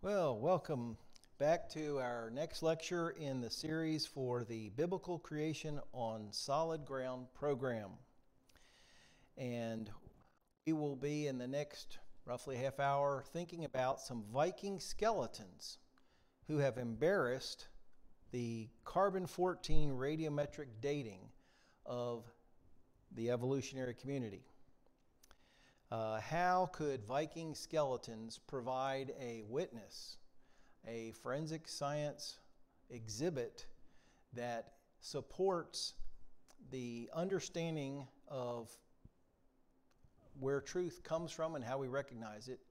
Well, welcome back to our next lecture in the series for the Biblical Creation on Solid Ground program. And we will be in the next roughly half hour thinking about some Viking skeletons who have embarrassed the carbon-14 radiometric dating of the evolutionary community. How could Viking skeletons provide a witness, a forensic science exhibit that supports the understanding of where truth comes from and how we recognize it?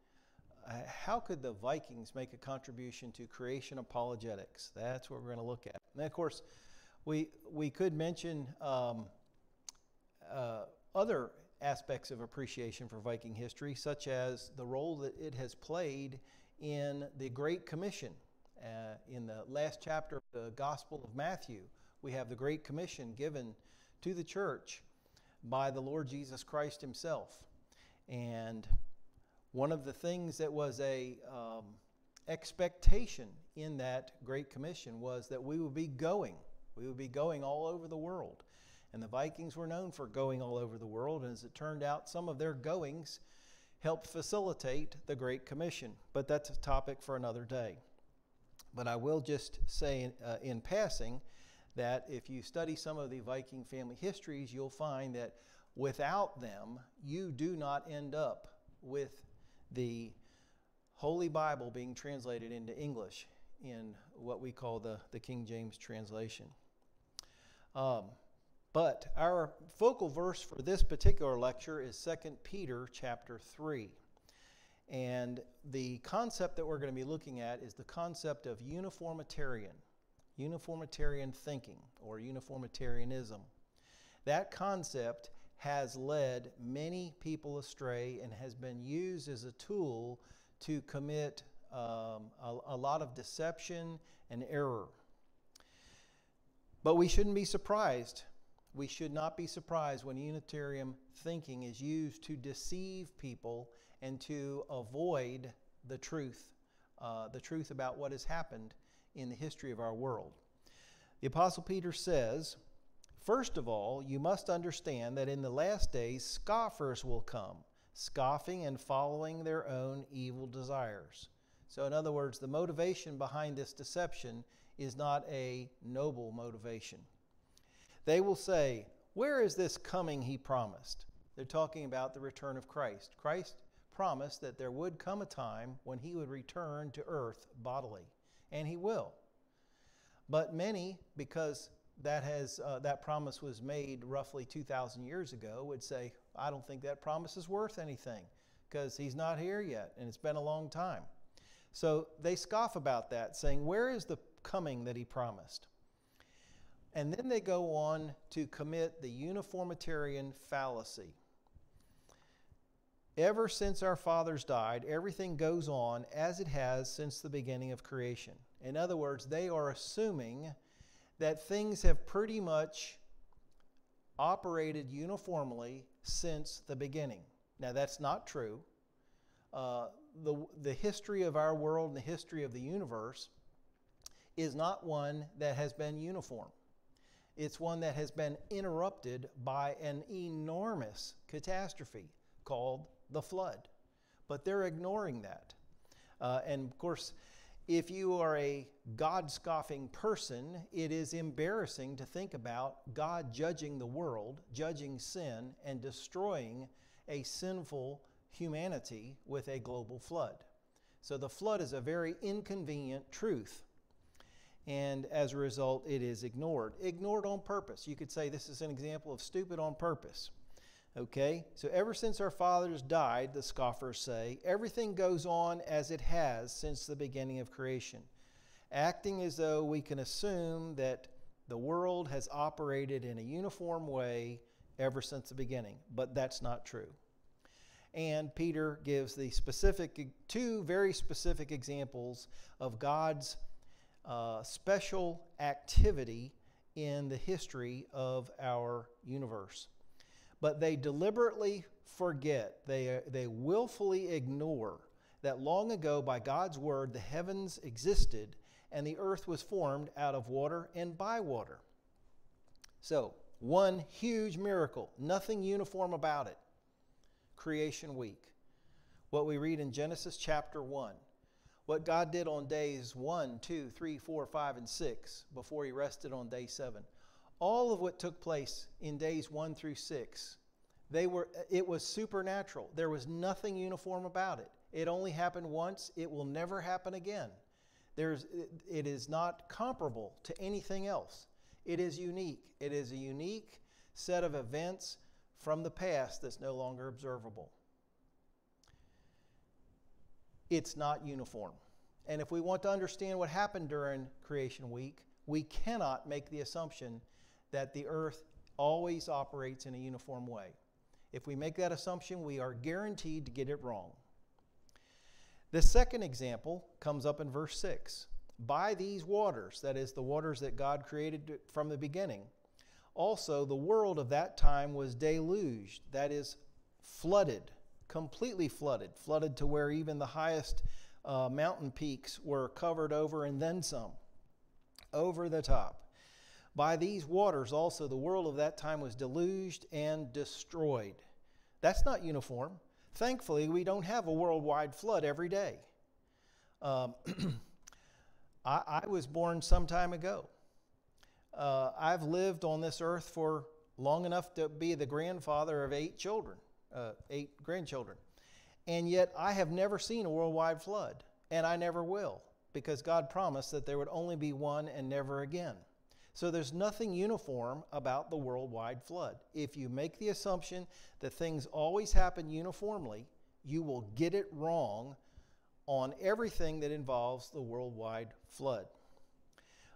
How could the Vikings make a contribution to creation apologetics? That's what we're going to look at. And of course, we could mention other aspects of appreciation for Viking history, such as the role that it has played in the Great Commission. In the last chapter of the Gospel of Matthew, we have the Great Commission given to the church by the Lord Jesus Christ himself. And one of the things that was a expectation in that Great Commission was that we would be going all over the world. And the Vikings were known for going all over the world, and as it turned out, some of their goings helped facilitate the Great Commission. But that's a topic for another day. But I will just say in passing that if you study some of the Viking family histories, you'll find that without them, you do not end up with the Holy Bible being translated into English in what we call the King James translation. But our focal verse for this particular lecture is 2 Peter chapter 3. And the concept that we're going to be looking at is the concept of uniformitarian thinking, or uniformitarianism. That concept has led many people astray and has been used as a tool to commit a lot of deception and error. But we shouldn't be surprised. We should not be surprised when Unitarian thinking is used to deceive people and to avoid the truth about what has happened in the history of our world. The Apostle Peter says, "First of all, you must understand that in the last days scoffers will come, scoffing and following their own evil desires." So in other words, the motivation behind this deception is not a noble motivation. They will say, "Where is this coming he promised?" They're talking about the return of Christ. Christ promised that there would come a time when he would return to earth bodily, and he will. But many, because that promise was made roughly 2,000 years ago, would say, "I don't think that promise is worth anything because he's not here yet, and it's been a long time." So they scoff about that, saying, "Where is the coming that he promised?" And then they go on to commit the uniformitarian fallacy. Ever since our fathers died, everything goes on as it has since the beginning of creation. In other words, they are assuming that things have pretty much operated uniformly since the beginning. Now, that's not true. The history of our world and the history of the universe is not one that has been uniform. It's one that has been interrupted by an enormous catastrophe called the flood. But they're ignoring that. And of course, if you are a God-scoffing person, it is embarrassing to think about God judging the world, judging sin, and destroying a sinful humanity with a global flood. So the flood is a very inconvenient truth. And as a result, it is ignored. Ignored on purpose. You could say this is an example of stupid on purpose. Okay? So ever since our fathers died, the scoffers say, everything goes on as it has since the beginning of creation, acting as though we can assume that the world has operated in a uniform way ever since the beginning. But that's not true. And Peter gives the two very specific examples of God's special activity in the history of our universe. But they deliberately forget, they willfully ignore that long ago by God's word the heavens existed and the earth was formed out of water and by water. So, one huge miracle, nothing uniform about it. Creation week. What we read in Genesis chapter 1. What God did on days 1, 2, 3, 4, 5, and 6 before he rested on day 7. All of what took place in days 1 through 6, it was supernatural. There was nothing uniform about it. It only happened once. It will never happen again. It is not comparable to anything else. It is unique. It is a unique set of events from the past that's no longer observable. It's not uniform. And if we want to understand what happened during Creation Week, we cannot make the assumption that the earth always operates in a uniform way. If we make that assumption, we are guaranteed to get it wrong. The second example comes up in verse 6. By these waters, that is the waters that God created from the beginning, also the world of that time was deluged, that is flooded, completely flooded, flooded to where even the highest mountain peaks were covered over and then some, over the top. By these waters also the world of that time was deluged and destroyed. That's not uniform. Thankfully, we don't have a worldwide flood every day. I was born some time ago. I've lived on this earth for long enough to be the grandfather of 8 grandchildren. And yet I have never seen a worldwide flood, and I never will, because God promised that there would only be one and never again. So there's nothing uniform about the worldwide flood. If you make the assumption that things always happen uniformly, you will get it wrong on everything that involves the worldwide flood.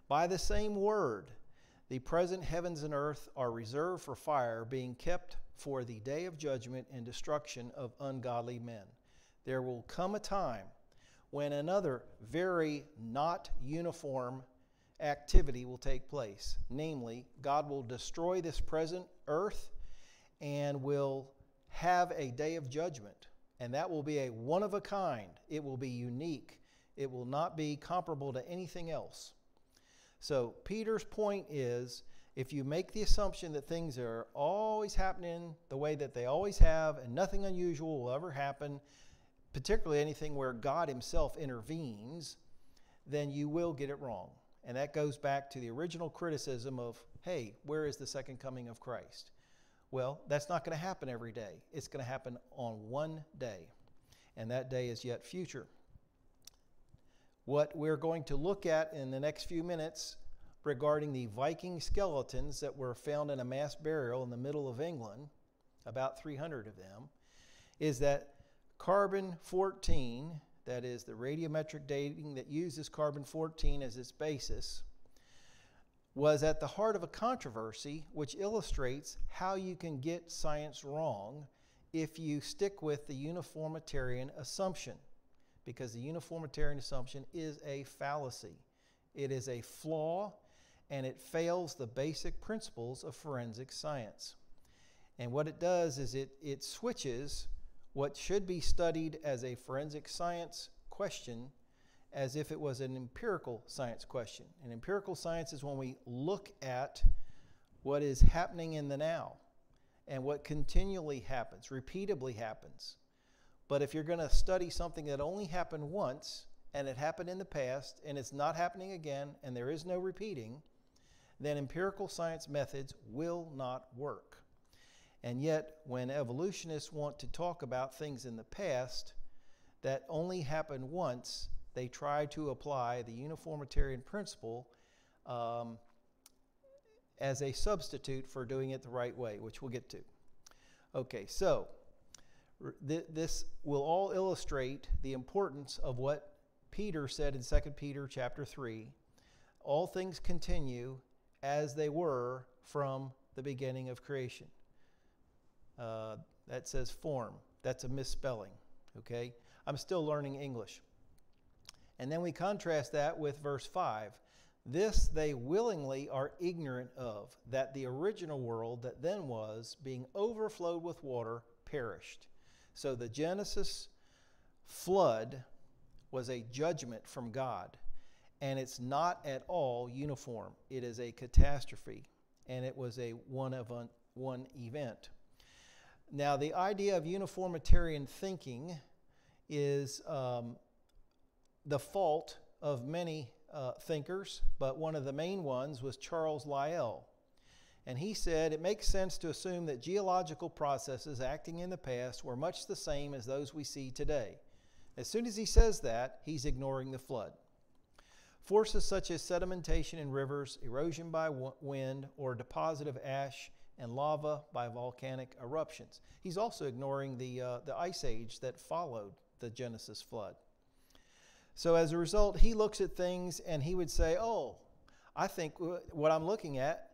By the same word, the present heavens and earth are reserved for fire, being kept for the day of judgment and destruction of ungodly men. There will come a time when another very not uniform activity will take place. Namely, God will destroy this present earth and will have a day of judgment. And that will be a one of a kind. It will be unique. It will not be comparable to anything else. So Peter's point is, if you make the assumption that things are always happening the way that they always have and nothing unusual will ever happen, particularly anything where God himself intervenes, then you will get it wrong. And that goes back to the original criticism of, hey, where is the second coming of Christ? Well, that's not going to happen every day. It's going to happen on one day, and that day is yet future. What we're going to look at in the next few minutes regarding the Viking skeletons that were found in a mass burial in the middle of England, about 300 of them, is that carbon-14, that is the radiometric dating that uses carbon-14 as its basis, was at the heart of a controversy which illustrates how you can get science wrong if you stick with the uniformitarian assumption, because the uniformitarian assumption is a fallacy. It is a flaw, and it fails the basic principles of forensic science. And what it does is it switches what should be studied as a forensic science question as if it was an empirical science question. And empirical science is when we look at what is happening in the now and what continually happens, repeatedly happens. But if you're going to study something that only happened once, and it happened in the past, and it's not happening again, and there is no repeating, then empirical science methods will not work. And yet, when evolutionists want to talk about things in the past that only happened once, they try to apply the uniformitarian principle as a substitute for doing it the right way, which we'll get to. Okay, so this will all illustrate the importance of what Peter said in 2 Peter chapter 3. All things continue as they were from the beginning of creation. That says form. That's a misspelling, okay? I'm still learning English. And then we contrast that with verse 5. This they willingly are ignorant of, that the original world that then was, being overflowed with water, perished. So the Genesis flood was a judgment from God, and it's not at all uniform. It is a catastrophe, and it was a one event. Now, the idea of uniformitarian thinking is the fault of many thinkers, but one of the main ones was Charles Lyell. And he said it makes sense to assume that geological processes acting in the past were much the same as those we see today. As soon as he says that, he's ignoring the flood. Forces such as sedimentation in rivers, erosion by wind, or deposit of ash and lava by volcanic eruptions. He's also ignoring the ice age that followed the Genesis flood. So as a result, he looks at things and he would say, oh, I think what I'm looking at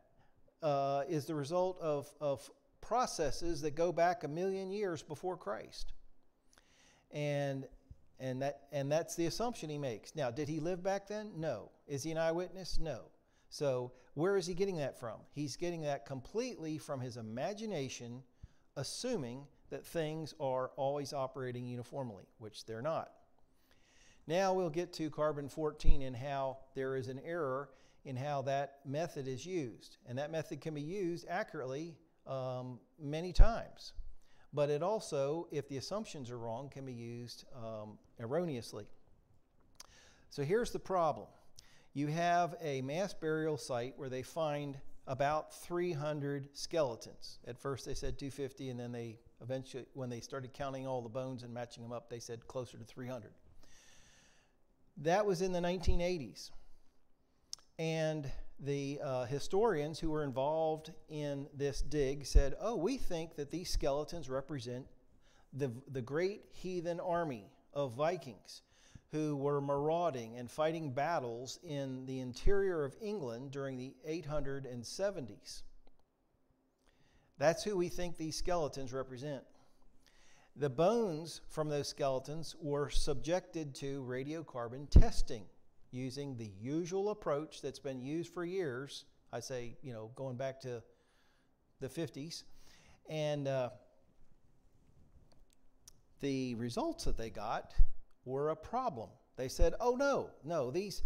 is the result of processes that go back 1,000,000 years before Christ. And that's the assumption he makes. Now, did he live back then? No. Is he an eyewitness? No. So where is he getting that from? He's getting that completely from his imagination, assuming that things are always operating uniformly, which they're not. Now we'll get to carbon-14 and how there is an error in how that method is used. And that method can be used accurately many times. But it also, if the assumptions are wrong, can be used erroneously. So here's the problem. You have a mass burial site where they find about 300 skeletons. At first they said 250, and then they eventually, when they started counting all the bones and matching them up, they said closer to 300. That was in the 1980s. And the historians who were involved in this dig said, oh, we think that these skeletons represent the great heathen army of Vikings who were marauding and fighting battles in the interior of England during the 870s. That's who we think these skeletons represent. The bones from those skeletons were subjected to radiocarbon testing using the usual approach that's been used for years. I say, going back to the 50s. And the results that they got were a problem. They said, oh no, these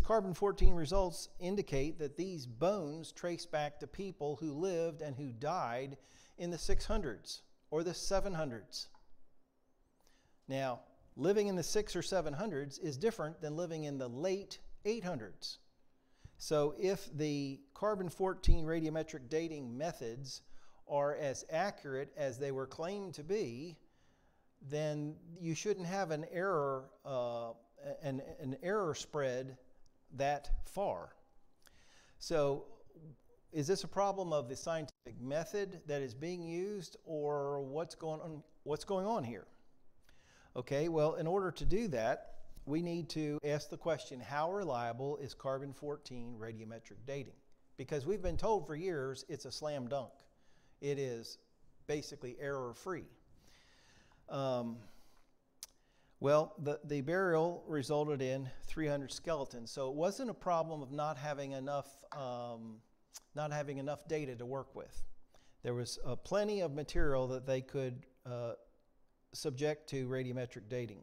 carbon-14 results indicate that these bones trace back to people who lived and who died in the 600s or the 700s. Now, living in the 600s or 700s is different than living in the late 800s. So if the carbon-14 radiometric dating methods are as accurate as they were claimed to be, then you shouldn't have an error spread that far. So is this a problem of the scientific method that is being used, or what's going on here? Okay, well, in order to do that, we need to ask the question, how reliable is carbon-14 radiometric dating? Because we've been told for years it's a slam dunk. It is basically error-free. Well, the burial resulted in 300 skeletons, so it wasn't a problem of not having enough data to work with. There was plenty of material that they could subject to radiometric dating.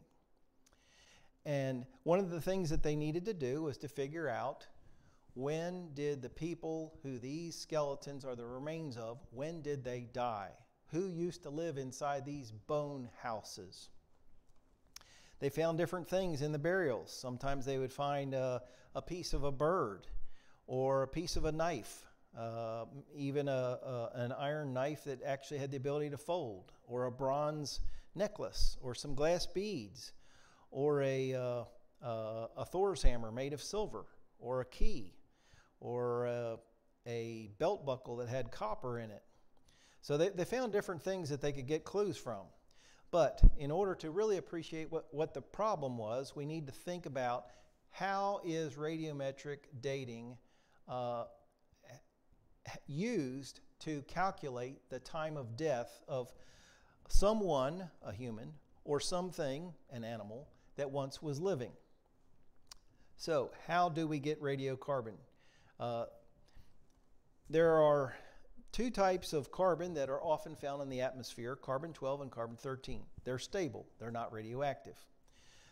And one of the things that they needed to do was to figure out, when did the people who these skeletons are the remains of, when did they die? Who used to live inside these bone houses? They found different things in the burials. Sometimes they would find a piece of a bird or a piece of a knife, even an iron knife that actually had the ability to fold, or a bronze necklace, or some glass beads, or a Thor's hammer made of silver, or a key, or a belt buckle that had copper in it. So they found different things that they could get clues from. But in order to really appreciate what the problem was, we need to think about, how is radiometric dating used to calculate the time of death of someone, a human, or something, an animal, that once was living. So how do we get radiocarbon? There are two types of carbon that are often found in the atmosphere, carbon-12 and carbon-13. They're stable. They're not radioactive.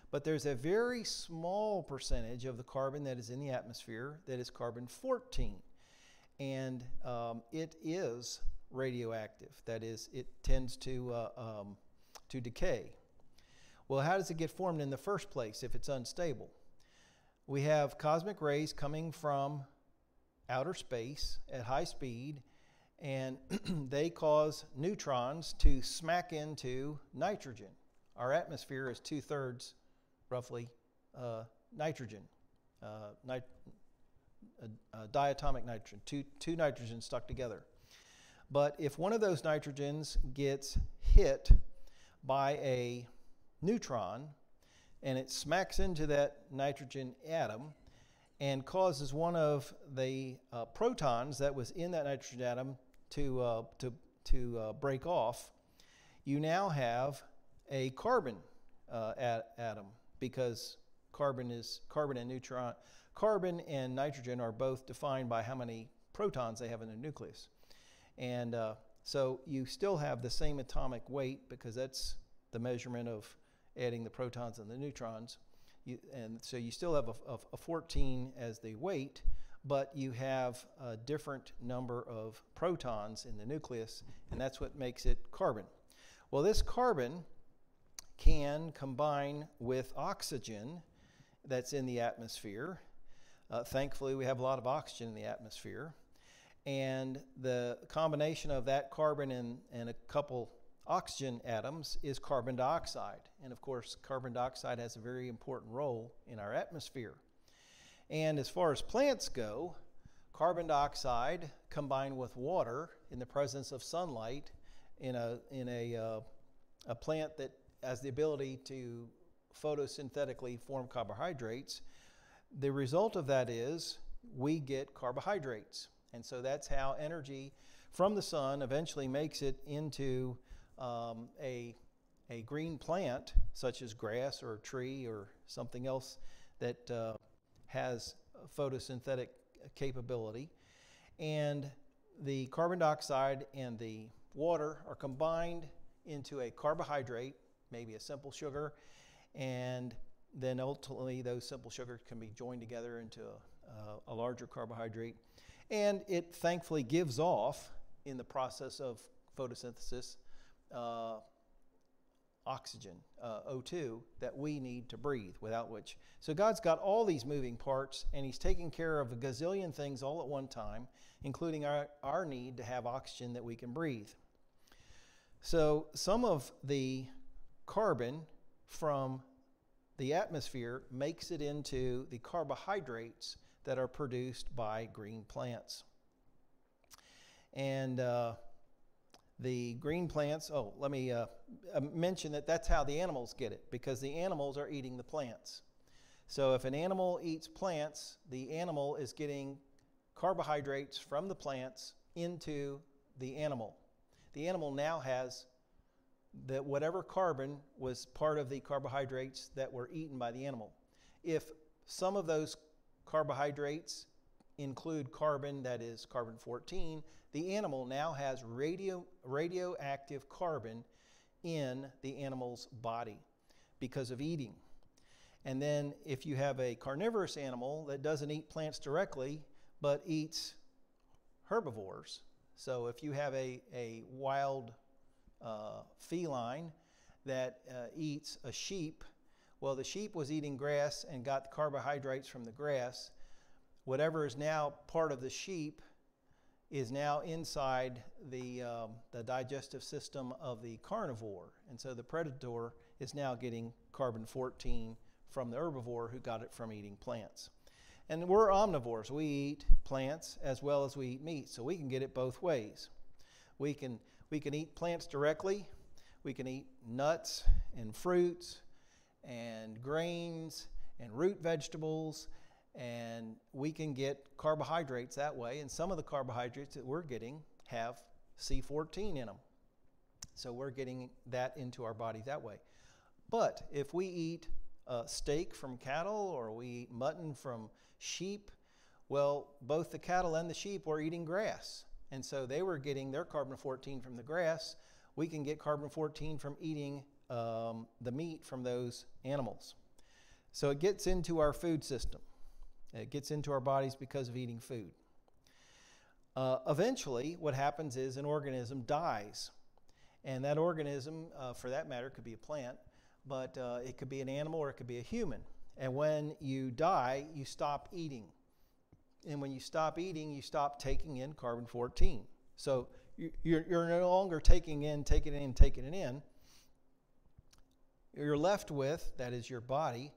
But there's a very small percentage of the carbon that is in the atmosphere that is carbon-14. And it is radioactive. That is, it tends to decay. Well, how does it get formed in the first place if it's unstable? We have cosmic rays coming from outer space at high speed, and they cause neutrons to smack into nitrogen. Our atmosphere is 2/3, roughly, nitrogen, diatomic nitrogen, two nitrogens stuck together. But if one of those nitrogens gets hit by a neutron and it smacks into that nitrogen atom and causes one of the protons that was in that nitrogen atom to break off, you now have a carbon atom, because carbon and nitrogen are both defined by how many protons they have in their nucleus. And so you still have the same atomic weight, because that's the measurement of adding the protons and the neutrons. And so you still have a 14 as the weight, but you have a different number of protons in the nucleus, and that's what makes it carbon. Well, this carbon can combine with oxygen that's in the atmosphere. Thankfully, we have a lot of oxygen in the atmosphere. And the combination of that carbon and a couple oxygen atoms is carbon dioxide. And of course, carbon dioxide has a very important role in our atmosphere. And as far as plants go, carbon dioxide combined with water in the presence of sunlight in a plant that has the ability to photosynthetically form carbohydrates, the result of that is we get carbohydrates. And so that's how energy from the sun eventually makes it into a green plant, such as grass or a tree or something else that has photosynthetic capability. And the carbon dioxide and the water are combined into a carbohydrate, maybe a simple sugar, and then ultimately those simple sugars can be joined together into a larger carbohydrate. And it thankfully gives off, in the process of photosynthesis, oxygen, O2, that we need to breathe, without which. So God's got all these moving parts, and He's taking care of a gazillion things all at one time, including our need to have oxygen that we can breathe. So some of the carbon from the atmosphere makes it into the carbohydrates that are produced by green plants. And the green plants, let me mention that that's how the animals get it, because the animals are eating the plants. So if an animal eats plants, the animal is getting carbohydrates from the plants into the animal. The animal now has that whatever carbon was part of the carbohydrates that were eaten by the animal. If some of those carbohydrates include carbon that is carbon-14, the animal now has radioactive carbon in the animal's body because of eating. And then if you have a carnivorous animal that doesn't eat plants directly but eats herbivores, so if you have a wild feline that eats a sheep, well, the sheep was eating grass and got the carbohydrates from the grass. Whatever is now part of the sheep is now inside the digestive system of the carnivore. And so the predator is now getting carbon-14 from the herbivore who got it from eating plants. And we're omnivores. We eat plants as well as we eat meat, so we can get it both ways. We can eat plants directly. We can eat nuts and fruits and grains and root vegetables, and we can get carbohydrates that way. And some of the carbohydrates that we're getting have C14 in them. So we're getting that into our body that way. But if we eat steak from cattle or we eat mutton from sheep, well, both the cattle and the sheep were eating grass. And so they were getting their carbon-14 from the grass. We can get carbon-14 from eating the meat from those animals. So it gets into our food system. It gets into our bodies because of eating food. Eventually, what happens is an organism dies. And that organism, for that matter, could be a plant, but it could be an animal or it could be a human. And when you die, you stop eating. And when you stop eating, you stop taking in carbon-14. So you're no longer taking it in. You're left with, that is your body,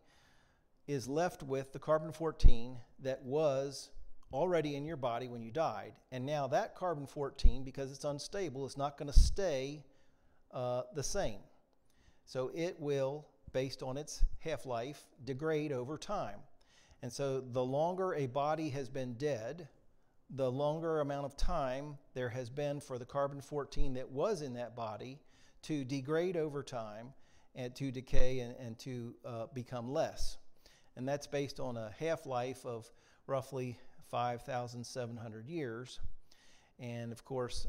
is left with the carbon-14 that was already in your body when you died. And now that carbon-14, because it's unstable, is not going to stay the same. So it will, based on its half-life, degrade over time. And so the longer a body has been dead, the longer amount of time there has been for the carbon-14 that was in that body to degrade over time and to decay and to become less. And that's based on a half-life of roughly 5,700 years. And of course,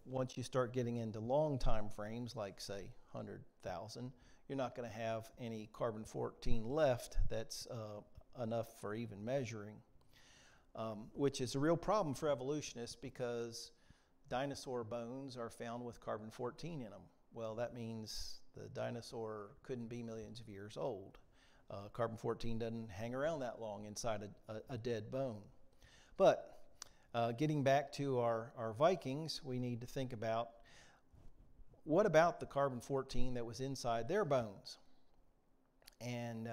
once you start getting into long time frames, like say 100,000, you're not going to have any carbon-14 left that's enough for even measuring, which is a real problem for evolutionists because dinosaur bones are found with carbon-14 in them. Well, that means the dinosaur couldn't be millions of years old. Carbon-14 doesn't hang around that long inside a dead bone. But getting back to our Vikings, we need to think about what about the carbon-14 that was inside their bones? And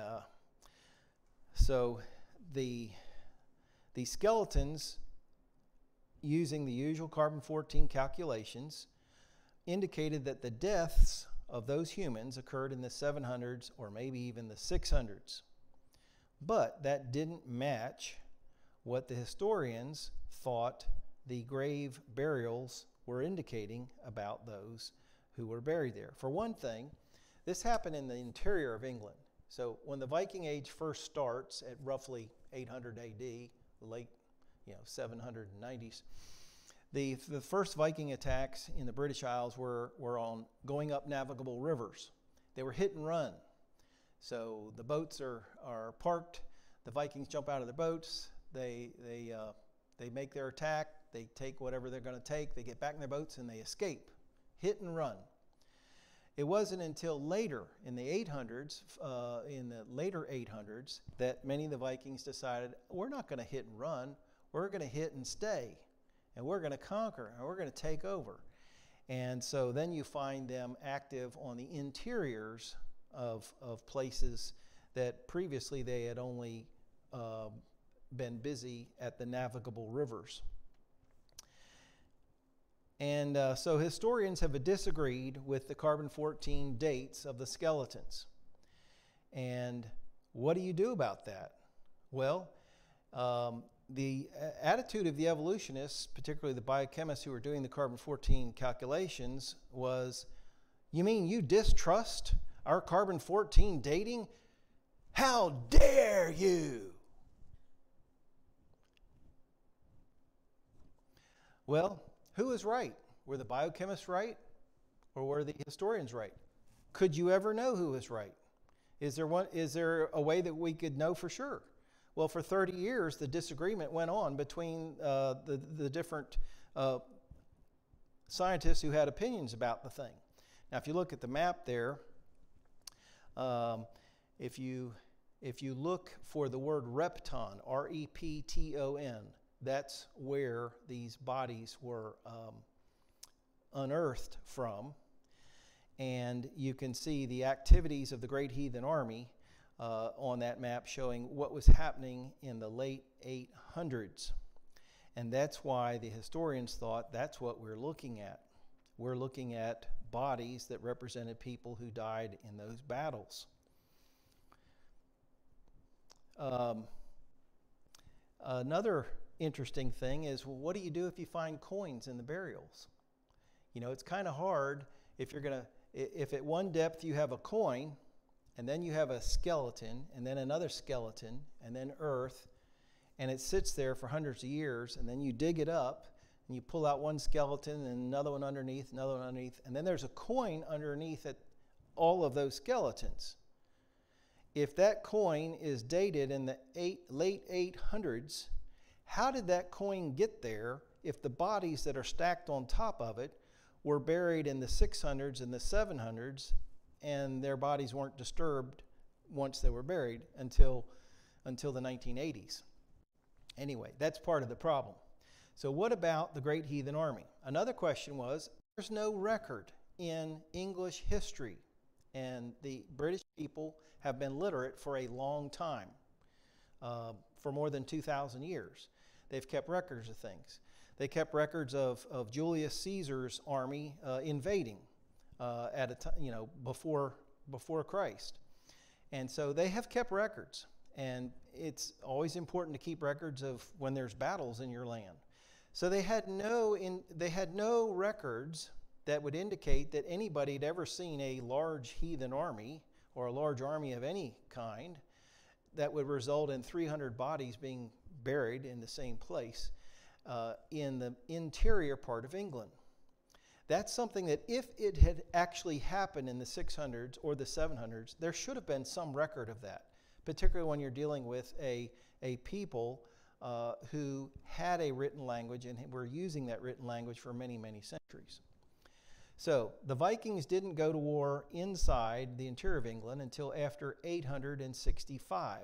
so the skeletons, using the usual carbon-14 calculations, indicated that the deaths of those humans occurred in the 700s or maybe even the 600s. But that didn't match what the historians thought the grave burials were indicating about those who were buried there. For one thing, this happened in the interior of England. So when the Viking Age first starts at roughly 800 AD, late 790s, the first Viking attacks in the British Isles were on going up navigable rivers. They were hit and run. So the boats are parked, the Vikings jump out of their boats, they make their attack, they take whatever they're going to take, they get back in their boats and they escape. Hit and run. It wasn't until later in the 800s, that many of the Vikings decided, we're not going to hit and run, we're going to hit and stay, and we're going to conquer, and we're going to take over. And so then you find them active on the interiors of places that previously they had only been busy at the navigable rivers. And so historians have disagreed with the carbon-14 dates of the skeletons. And what do you do about that? Well, the attitude of the evolutionists, particularly the biochemists who were doing the carbon-14 calculations, was, you mean you distrust our carbon-14 dating? How dare you? Well, who was right? Were the biochemists right, or were the historians right? Could you ever know who was right? Is there a way that we could know for sure? Well, for 30 years, the disagreement went on between the different scientists who had opinions about the thing. Now, if you look at the map there, if you look for the word repton, R-E-P-T-O-N, that's where these bodies were unearthed from. And you can see the activities of the Great Heathen Army on that map showing what was happening in the late 800s. And that's why the historians thought that's what we're looking at. We're looking at bodies that represented people who died in those battles. Another interesting thing is, well, what do you do if you find coins in the burials? It's kind of hard if at one depth you have a coin, and then you have a skeleton, and then another skeleton, and then earth, and it sits there for hundreds of years, and then you dig it up, And you pull out one skeleton and another one underneath, and then there's a coin underneath it, all of those skeletons. If that coin is dated in the late 800s, how did that coin get there if the bodies that are stacked on top of it were buried in the 600s and the 700s, and their bodies weren't disturbed once they were buried until the 1980s? Anyway, that's part of the problem. So what about the Great Heathen Army? Another question was, there's no record in English history, and the British people have been literate for a long time, for more than 2,000 years. They've kept records of things. They kept records of Julius Caesar's army invading at a time, before Christ. And so they have kept records, and it's always important to keep records of when there's battles in your land. So they had no records that would indicate that anybody had ever seen a large heathen army or a large army of any kind that would result in 300 bodies being buried in the same place in the interior part of England. That's something that if it had actually happened in the 600s or the 700s, there should have been some record of that, particularly when you're dealing with a people who had a written language and were using that written language for many, many centuries. So the Vikings didn't go to war inside the interior of England until after 865.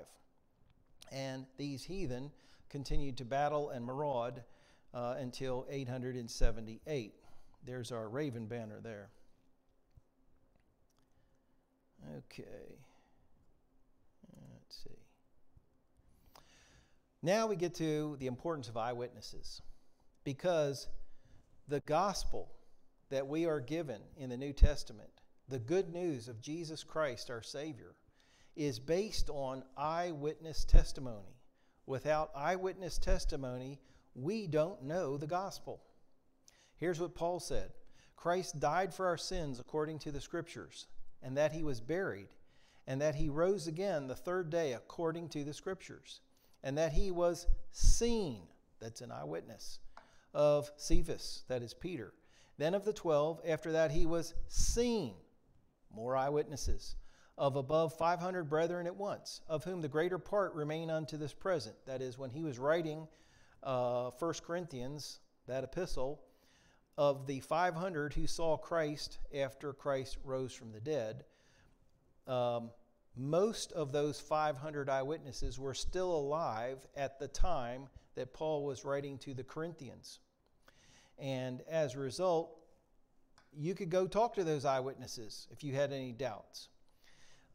And these heathen continued to battle and maraud until 878. There's our raven banner there. Okay. Let's see. Now we get to the importance of eyewitnesses, because the gospel that we are given in the New Testament, the good news of Jesus Christ, our Savior, is based on eyewitness testimony. Without eyewitness testimony, we don't know the gospel. Here's what Paul said: Christ died for our sins according to the Scriptures, and that he was buried, and that he rose again the third day according to the Scriptures, and that he was seen, that's an eyewitness, of Cephas, that is Peter. Then of the 12, after that he was seen, more eyewitnesses, of above 500 brethren at once, of whom the greater part remain unto this present. That is, when he was writing 1 Corinthians, that epistle, of the 500 who saw Christ after Christ rose from the dead, most of those 500 eyewitnesses were still alive at the time that Paul was writing to the Corinthians. And as a result, you could go talk to those eyewitnesses if you had any doubts.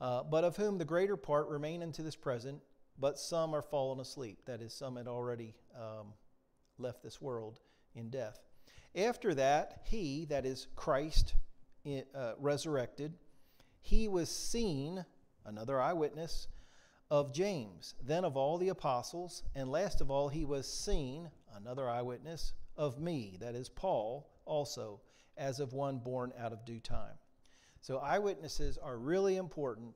But of whom the greater part remain unto this present, but some are fallen asleep. That is, some had already left this world in death. After that, he, that is Christ, resurrected, he was seen, another eyewitness, of James, then of all the apostles, and last of all he was seen, another eyewitness, of me, that is Paul, also, as of one born out of due time. So eyewitnesses are really important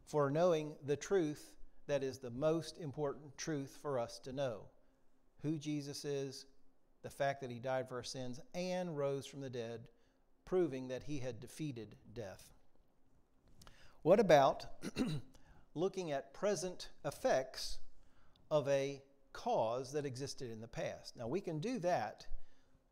for knowing the truth that is the most important truth for us to know. Who Jesus is, the fact that he died for our sins and rose from the dead, proving that he had defeated death. What about looking at present effects of a cause that existed in the past? Now we can do that.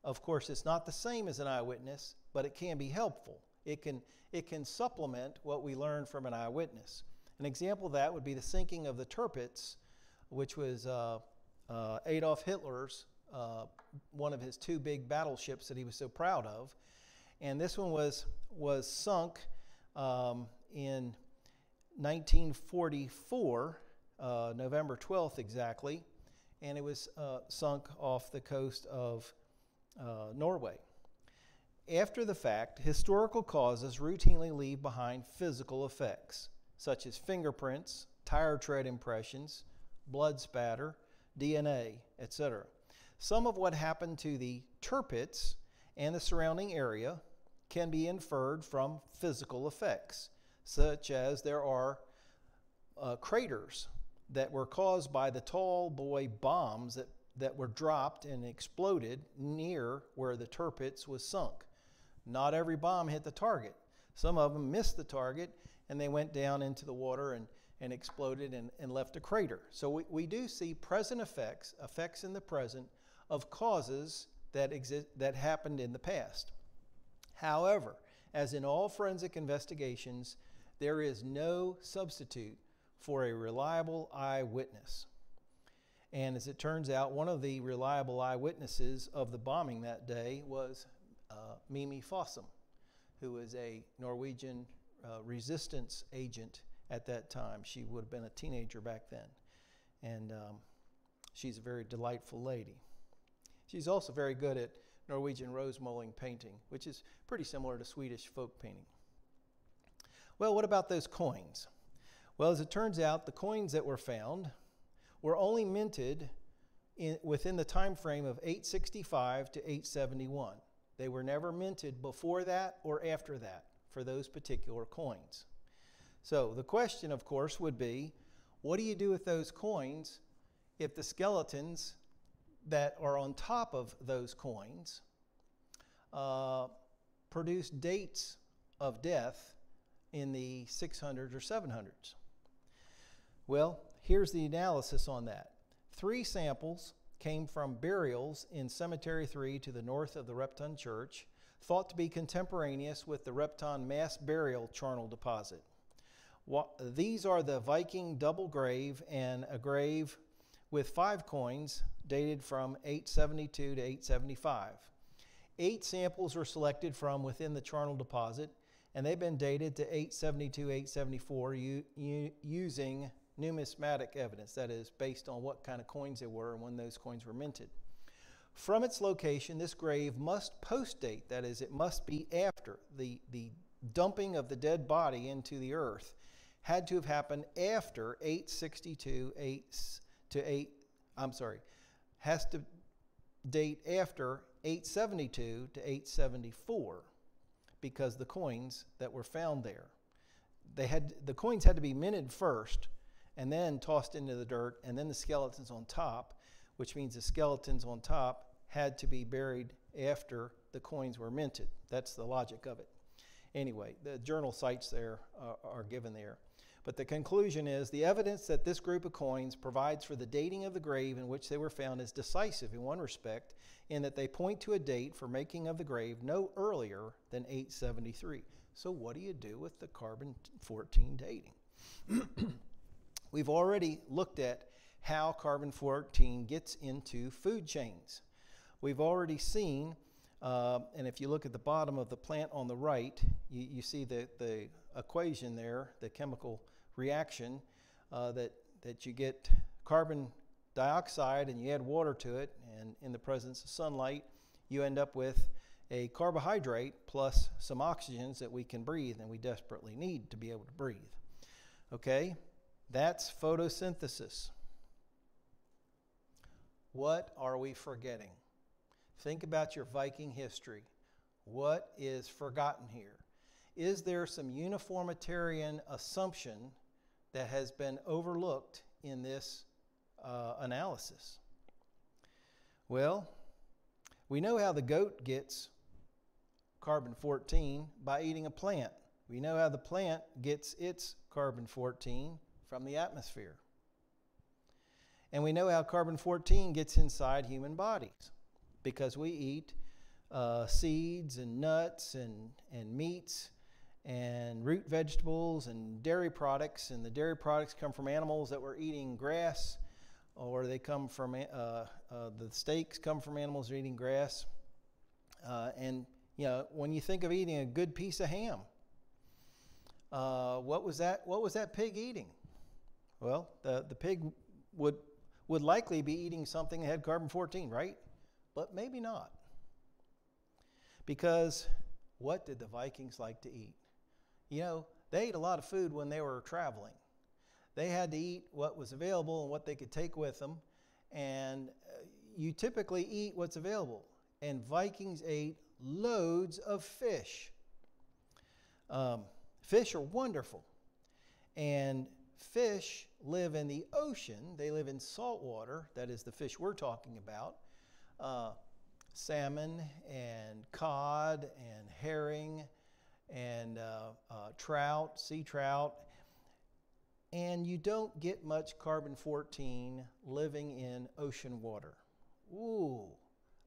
Of course, it's not the same as an eyewitness, but it can be helpful. It can supplement what we learn from an eyewitness. An example of that would be the sinking of the Tirpitz, which was Adolf Hitler's, one of his two big battleships that he was so proud of. And this one was sunk in 1944, November 12th exactly, and it was sunk off the coast of Norway. After the fact, historical causes routinely leave behind physical effects, such as fingerprints, tire tread impressions, blood spatter, DNA, etc. Some of what happened to the Tirpitz and the surrounding area can be inferred from physical effects, such as there are craters that were caused by the tall boy bombs that that were dropped and exploded near where the Tirpitz was sunk. Not every bomb hit the target. Some of them missed the target, and they went down into the water and exploded and left a crater. So we do see present effects in the present of causes that happened in the past. However, as in all forensic investigations, there is no substitute for a reliable eyewitness. And as it turns out, one of the reliable eyewitnesses of the bombing that day was Mimi Fossum, who was a Norwegian resistance agent at that time. She would have been a teenager back then. And she's a very delightful lady. She's also very good at Norwegian rose mulling painting, which is pretty similar to Swedish folk painting. Well, what about those coins? Well, as it turns out, the coins that were found were only minted within the time frame of 865 to 871. They were never minted before that or after that for those particular coins. So the question, of course, would be, what do you do with those coins if the skeletons that are on top of those coins produce dates of death in the 600s or 700s? Well, here's the analysis on that. 3 samples came from burials in Cemetery 3 to the north of the Repton Church, thought to be contemporaneous with the Repton mass burial charnel deposit. These are the Viking double grave and a grave with 5 coins dated from 872 to 875. 8 samples were selected from within the charnel deposit, and they've been dated to 872, 874 using numismatic evidence, that is, based on what kind of coins they were and when those coins were minted. From its location, this grave must post-date, that is, it must be after the dumping of the dead body into the earth had to have happened after 862 has to date after 872 to 874 because the coins that were found there, the coins had to be minted first and then tossed into the dirt, and then the skeletons on top, which means the skeletons on top had to be buried after the coins were minted. That's the logic of it. Anyway, the journal sites there are given there. But the conclusion is the evidence that this group of coins provides for the dating of the grave in which they were found is decisive in one respect, in that they point to a date for making of the grave no earlier than 873. So what do you do with the carbon-14 dating? We've already looked at how carbon-14 gets into food chains. We've already seen, and if you look at the bottom of the plant on the right, you see the equation there, the chemical reaction, that you get carbon dioxide and you add water to it, and in the presence of sunlight, you end up with a carbohydrate plus some oxygens that we can breathe and we desperately need to be able to breathe. Okay? That's photosynthesis. What are we forgetting? Think about your Viking history. What is forgotten here? Is there some uniformitarian assumption that has been overlooked in this analysis? Well, we know how the goat gets carbon-14 by eating a plant. We know how the plant gets its carbon-14 from the atmosphere. And we know how carbon-14 gets inside human bodies because we eat seeds and nuts and meats and root vegetables and dairy products, and the dairy products come from animals that were eating grass, or they come from the steaks come from animals that are eating grass. And you know, when you think of eating a good piece of ham, what was that pig eating? Well, the pig would likely be eating something that had carbon-14, right? But maybe not. Because what did the Vikings like to eat? You know, they ate a lot of food when they were traveling. They had to eat what was available and what they could take with them. And you typically eat what's available. And Vikings ate loads of fish. Fish are wonderful. And fish live in the ocean. They live in salt water. That is the fish we're talking about. Salmon and cod and herring and trout, sea trout. And you don't get much carbon-14 living in ocean water. Ooh,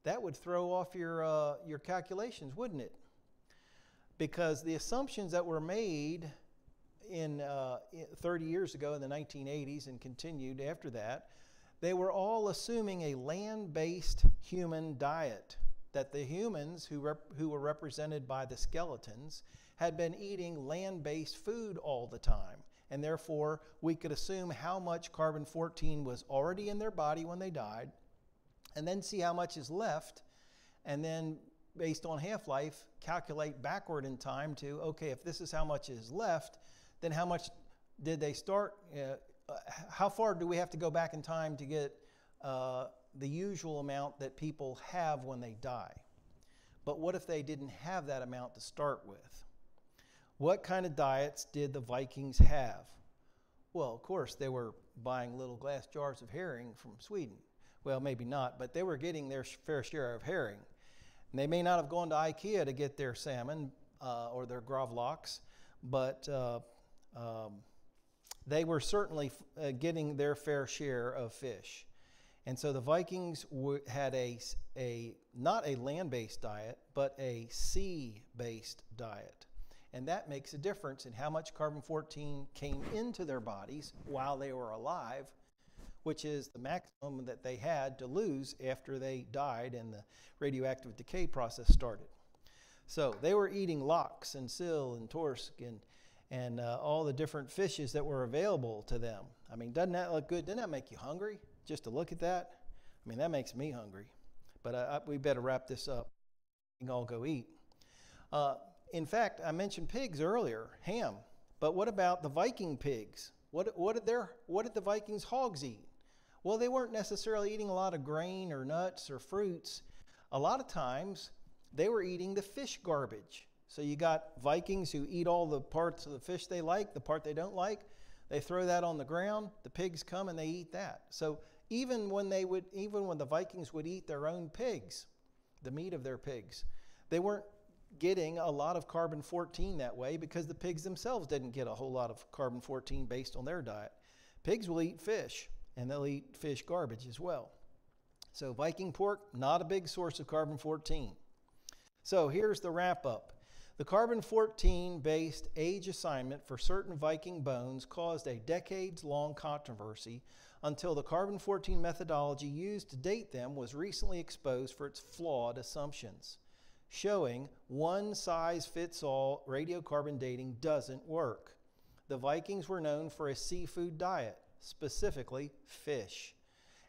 that would throw off your calculations, wouldn't it? Because the assumptions that were made in 30 years ago in the 1980s and continued after that, they were all assuming a land-based human diet, that the humans who were represented by the skeletons had been eating land-based food all the time. And therefore, we could assume how much carbon-14 was already in their body when they died, and then see how much is left, and then, based on half-life, calculate backward in time to, okay, if this is how much is left, then how much did they start? How far do we have to go back in time to get the usual amount that people have when they die? But what if they didn't have that amount to start with? What kind of diets did the Vikings have? Well, of course, they were buying little glass jars of herring from Sweden. Well, maybe not, but they were getting their fair share of herring. And they may not have gone to IKEA to get their salmon or their gravlax, but they were certainly getting their fair share of fish. And so the Vikings had not a land-based diet, but a sea-based diet. And that makes a difference in how much carbon-14 came into their bodies while they were alive, which is the maximum that they had to lose after they died and the radioactive decay process started. So they were eating lox and sill and torsk and all the different fishes that were available to them. I mean, doesn't that look good? Doesn't that make you hungry just to look at that? I mean, that makes me hungry. But we better wrap this up. We can all go eat. In fact, I mentioned pigs earlier, ham. But what about the Viking pigs? What did the Vikings hogs eat? Well, they weren't necessarily eating a lot of grain or nuts or fruits. A lot of times, they were eating the fish garbage. So you got Vikings who eat all the parts of the fish they like, the part they don't like. They throw that on the ground. The pigs come and they eat that. So even when the Vikings would eat their own pigs, the meat of their pigs, they weren't getting a lot of carbon-14 that way because the pigs themselves didn't get a whole lot of carbon-14 based on their diet. Pigs will eat fish, and they'll eat fish garbage as well. So Viking pork, not a big source of carbon-14. So here's the wrap-up. The carbon-14 based age assignment for certain Viking bones caused a decades-long controversy until the carbon-14 methodology used to date them was recently exposed for its flawed assumptions, showing one-size-fits-all radiocarbon dating doesn't work. The Vikings were known for a seafood diet, specifically fish.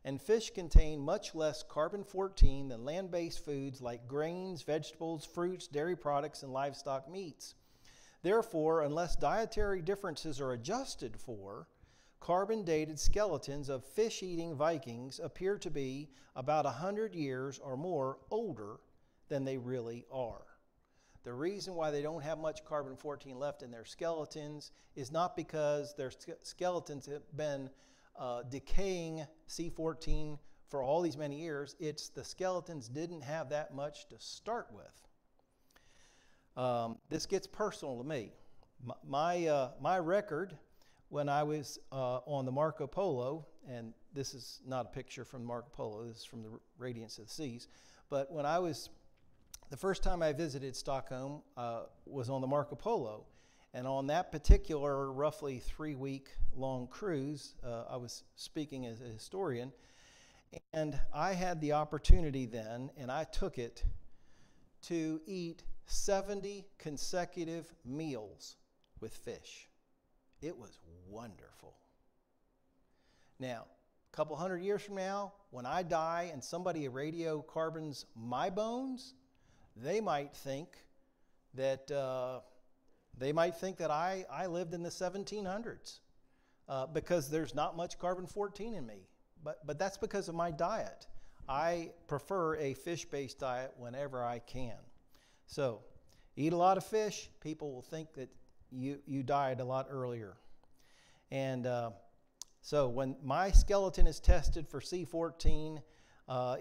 And fish contain much less carbon-14 than land-based foods like grains, vegetables, fruits, dairy products, and livestock meats. Therefore, unless dietary differences are adjusted for, carbon-dated skeletons of fish-eating Vikings appear to be about 100 years or more older than they really are. The reason why they don't have much carbon-14 left in their skeletons is not because their skeletons have been decaying C14 for all these many years. It's the skeletons didn't have that much to start with. This gets personal to me. My record when I was on the Marco Polo, and this is not a picture from Marco Polo, this is from the Radiance of the Seas, but when I was, the first time I visited Stockholm was on the Marco Polo. And on that particular roughly 3-week long cruise, I was speaking as a historian, and I had the opportunity then, and I took it, to eat 70 consecutive meals with fish. It was wonderful. Now, a couple hundred years from now, when I die and somebody radiocarbons my bones, they might think that I lived in the 1700s because there's not much carbon-14 in me. But that's because of my diet. I prefer a fish-based diet whenever I can. So eat a lot of fish, people will think that you died a lot earlier. And so when my skeleton is tested for C14,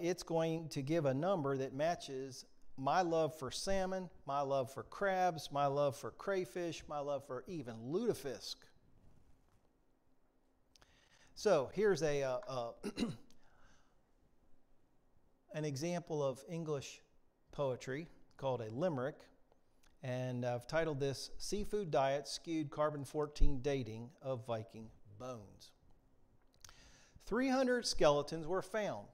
it's going to give a number that matches my love for salmon, my love for crabs, my love for crayfish, my love for even lutefisk. So here's an example of English poetry called a limerick, and I've titled this Seafood Diet Skewed Carbon-14 Dating of Viking Bones. 300 skeletons were found,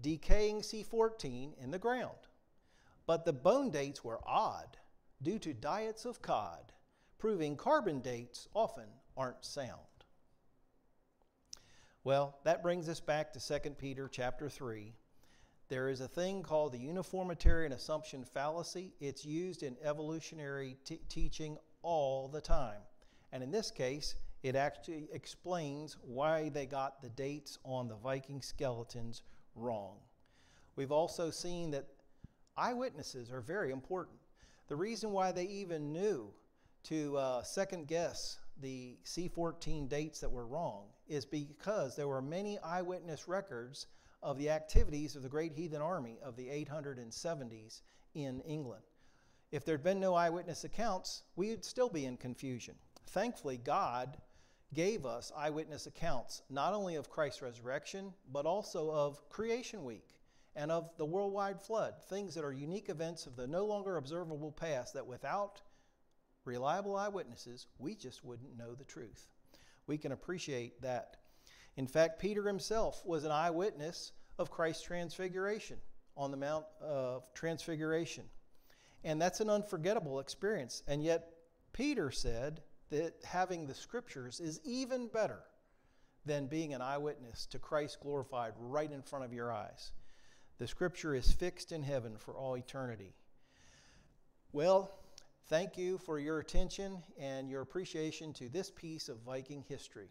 decaying C14 in the ground, but the bone dates were odd due to diets of cod, proving carbon dates often aren't sound. Well, that brings us back to 2 Peter chapter 3. There is a thing called the uniformitarian assumption fallacy. It's used in evolutionary teaching all the time. And in this case, it actually explains why they got the dates on the Viking skeletons wrong. We've also seen that eyewitnesses are very important. The reason why they even knew to second guess the C14 dates that were wrong is because there were many eyewitness records of the activities of the great heathen army of the 870s in England. If there'd been no eyewitness accounts, we'd still be in confusion. Thankfully, God gave us eyewitness accounts, not only of Christ's resurrection, but also of Creation Week and of the worldwide flood, things that are unique events of the no longer observable past that without reliable eyewitnesses, we just wouldn't know the truth. We can appreciate that. In fact, Peter himself was an eyewitness of Christ's transfiguration on the Mount of Transfiguration. And that's an unforgettable experience. And yet, Peter said that having the scriptures is even better than being an eyewitness to Christ glorified right in front of your eyes. The scripture is fixed in heaven for all eternity. Well, thank you for your attention and your appreciation to this piece of Viking history.